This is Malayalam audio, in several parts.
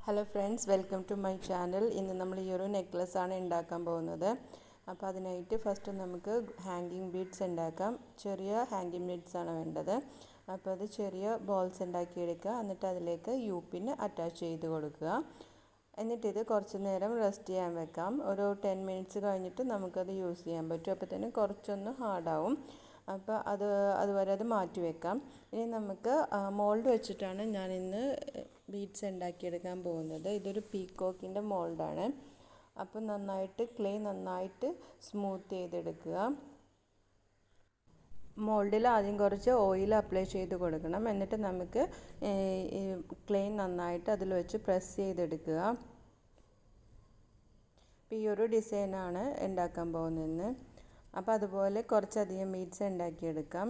Hello friends, welcome to my channel. ഇന്ന് നമ്മൾ ഈ ഒരു നെക്ലസ് ആണ് ഉണ്ടാക്കാൻ പോകുന്നത്. അപ്പോൾ അതിനായിട്ട് ഫസ്റ്റ് നമുക്ക് ഹാങ്ങിങ് ബീഡ്സ് ഉണ്ടാക്കാം. ചെറിയ ഹാങ്ങിങ് ബീഡ്സ് ആണ് വേണ്ടത്. അപ്പോൾ അത് ചെറിയ ബോൾസ് ഉണ്ടാക്കിയെടുക്കുക. എന്നിട്ട് അതിലേക്ക് യൂപ്പിൻ അറ്റാച്ച് ചെയ്ത് കൊടുക്കുക. എന്നിട്ടിത് കുറച്ച് നേരം റെസ്റ്റ് ചെയ്യാൻ വെക്കാം. ഒരു 10 മിനിറ്റ്സ് കഴിഞ്ഞിട്ട് നമുക്കത് യൂസ് ചെയ്യാൻ പറ്റും. അപ്പോൾ തന്നെ കുറച്ചൊന്ന് ഹാർഡാവും. അപ്പോൾ അതുവരെ അത് മാറ്റി വെക്കാം. ഇനി നമുക്ക് മോൾഡ് വെച്ചിട്ടാണ് ഞാൻ ഇന്ന് ബീഡ്സ് ഉണ്ടാക്കിയെടുക്കാൻ പോകുന്നത്. ഇതൊരു പീക്കോക്കിൻ്റെ മോൾഡാണ്. അപ്പോൾ ക്ലേ നന്നായിട്ട് സ്മൂത്ത് ചെയ്തെടുക്കുക. മോൾഡിൽ ആദ്യം കുറച്ച് ഓയിൽ അപ്ലൈ ചെയ്ത് കൊടുക്കണം. എന്നിട്ട് നമുക്ക് ക്ലേ നന്നായിട്ട് അതിൽ വെച്ച് പ്രസ് ചെയ്തെടുക്കുക. ഈ ഒരു ഡിസൈനാണ് ഉണ്ടാക്കാൻ പോകുന്നത്. അപ്പോൾ അതുപോലെ കുറച്ചധികം ബീഡ്സ് ഉണ്ടാക്കിയെടുക്കാം.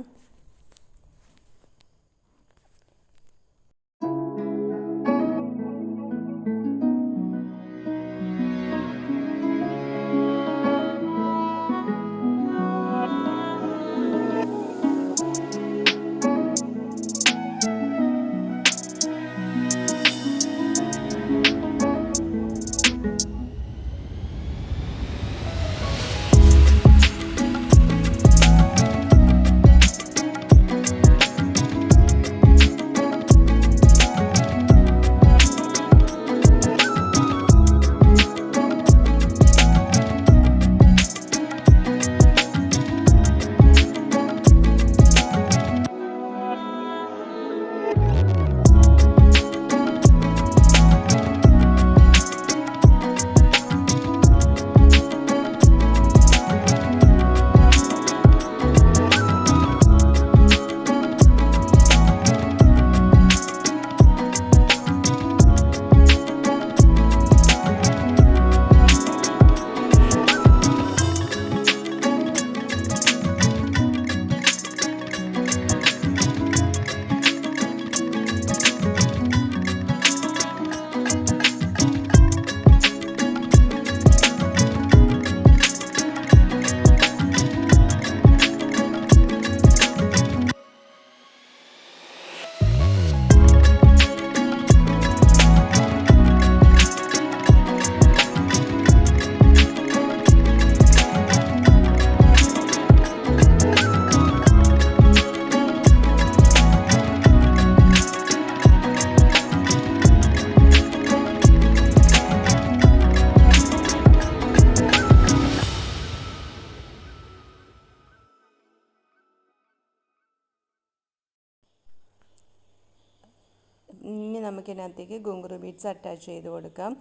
ഇനി നമുക്കിതിനകത്തേക്ക് ഗുങ്കുറു ബീഡ്സ് അറ്റാച്ച് ചെയ്ത് കൊടുക്കാം.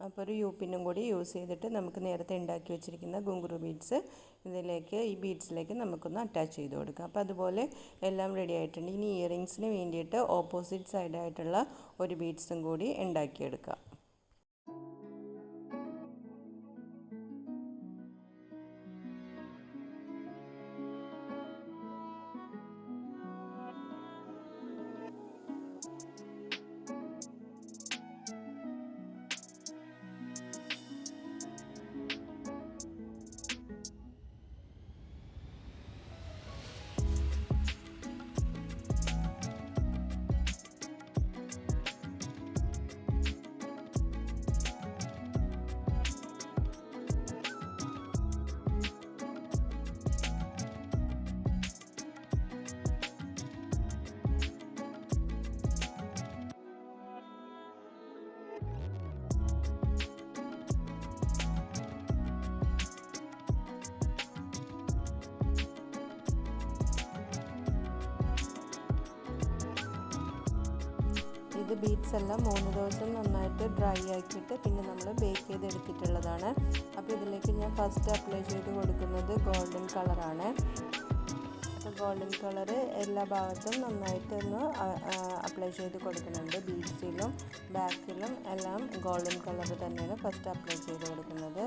അപ്പോൾ ഒരു യൂപ്പിനും കൂടി യൂസ് ചെയ്തിട്ട് നമുക്ക് നേരത്തെ ഉണ്ടാക്കി വെച്ചിരിക്കുന്ന ഗുങ്കുറു ബീഡ്സ് ഈ ബീഡ്സിലേക്ക് നമുക്കൊന്ന് അറ്റാച്ച് ചെയ്ത് കൊടുക്കാം. അപ്പോൾ അതുപോലെ എല്ലാം റെഡി ആയിട്ടുണ്ട്. ഇനി ഇയറിങ്സിന് വേണ്ടിയിട്ട് ഓപ്പോസിറ്റ് സൈഡായിട്ടുള്ള ഒരു ബീഡ്സും കൂടി ഉണ്ടാക്കിയെടുക്കാം. ഇത് ബീഡ്സ് എല്ലാം 3 ദിവസം നന്നായിട്ട് ഡ്രൈ ആക്കിയിട്ട് പിന്നെ നമ്മൾ ബേക്ക് ചെയ്തെടുത്തിട്ടുള്ളതാണ്. അപ്പോൾ ഇതിലേക്ക് ഞാൻ ഫസ്റ്റ് അപ്ലൈ ചെയ്ത് കൊടുക്കുന്നത് ഗോൾഡൻ കളറാണ്. അപ്പോൾ ഗോൾഡൻ കളർ എല്ലാ ഭാഗത്തും നന്നായിട്ടൊന്ന് അപ്ലൈ ചെയ്ത് കൊടുക്കുന്നുണ്ട്. ബീഡ്സിലും ബാക്കിലും എല്ലാം ഗോൾഡൻ കളർ തന്നെയാണ് ഫസ്റ്റ് അപ്ലൈ ചെയ്ത് കൊടുക്കുന്നത്.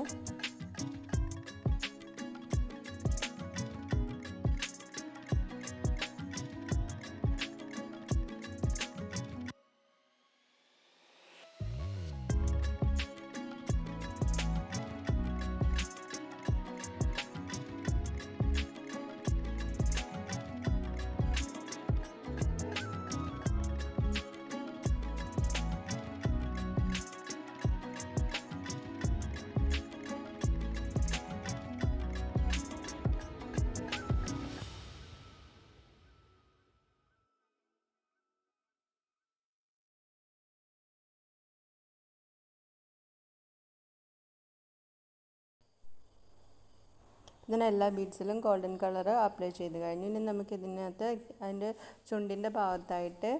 ഇതിന് എല്ലാ ബീഡ്സിലും ഗോൾഡൻ കളർ അപ്ലൈ ചെയ്ത് കഴിഞ്ഞു. ഇനി നമുക്ക് ഇതിനകത്ത് അതിൻ്റെ ചുണ്ടിൻ്റെ ഭാഗത്തായിട്ട്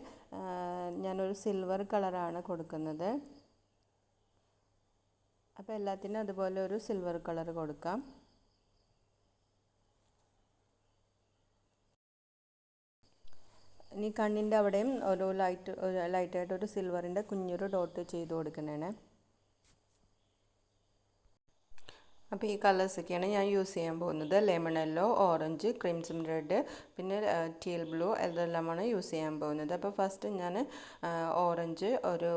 ഞാനൊരു സിൽവർ കളറാണ് കൊടുക്കുന്നത്. അപ്പോൾ എല്ലാത്തിനും അതുപോലെ ഒരു സിൽവർ കളർ കൊടുക്കാം. ഇനി കണ്ണിൻ്റെ അവിടെയും ഒരു ലൈറ്റായിട്ട് ഒരു സിൽവറിൻ്റെ കുഞ്ഞൊരു ഡോട്ട് ചെയ്ത് കൊടുക്കണേ. അപ്പോൾ ഈ കളേഴ്സൊക്കെയാണ് ഞാൻ യൂസ് ചെയ്യാൻ പോകുന്നത്. Lemon yellow, orange, crimson red, പിന്നെ ടീൽ ബ്ലൂ ഇതെല്ലാമാണ് യൂസ് ചെയ്യാൻ പോകുന്നത്. അപ്പോൾ ഫസ്റ്റ് ഞാൻ ഓറഞ്ച് ഒരു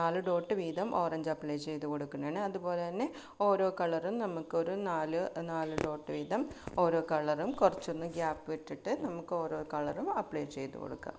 4 ഡോട്ട് വീതം ഓറഞ്ച് അപ്ലൈ ചെയ്ത് കൊടുക്കുന്നതാണ്. അതുപോലെ തന്നെ ഓരോ കളറും നമുക്കൊരു 4 ഡോട്ട് വീതം ഓരോ കളറും കുറച്ചൊന്ന് ഗ്യാപ്പ് ഇട്ടിട്ട് നമുക്ക് ഓരോ കളറും അപ്ലൈ ചെയ്ത് കൊടുക്കാം.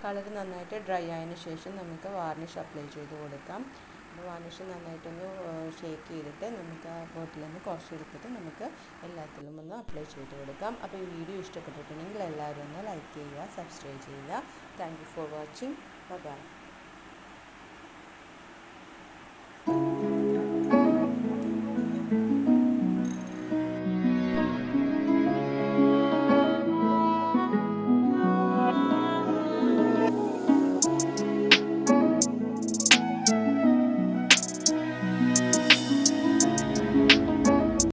കളർ നന്നായിട്ട് ഡ്രൈ ആയതിനു ശേഷം നമുക്ക് വാർണിഷ് അപ്ലൈ ചെയ്ത് കൊടുക്കാം. അപ്പോൾ വാർണിഷ് നന്നായിട്ടൊന്ന് ഷേക്ക് ചെയ്തിട്ട് നമുക്ക് ആ ബോട്ടിൽ നിന്ന് കുറച്ചെടുത്തിട്ട് നമുക്ക് എല്ലാത്തിലും ഒന്ന് അപ്ലൈ ചെയ്ത് കൊടുക്കാം. അപ്പോൾ ഈ വീഡിയോ ഇഷ്ടപ്പെട്ടിട്ടുണ്ടെങ്കിൽ എല്ലാവരും ഒന്ന് ലൈക്ക് ചെയ്യുക, സബ്സ്ക്രൈബ് ചെയ്യുക. Thank you for watching. By.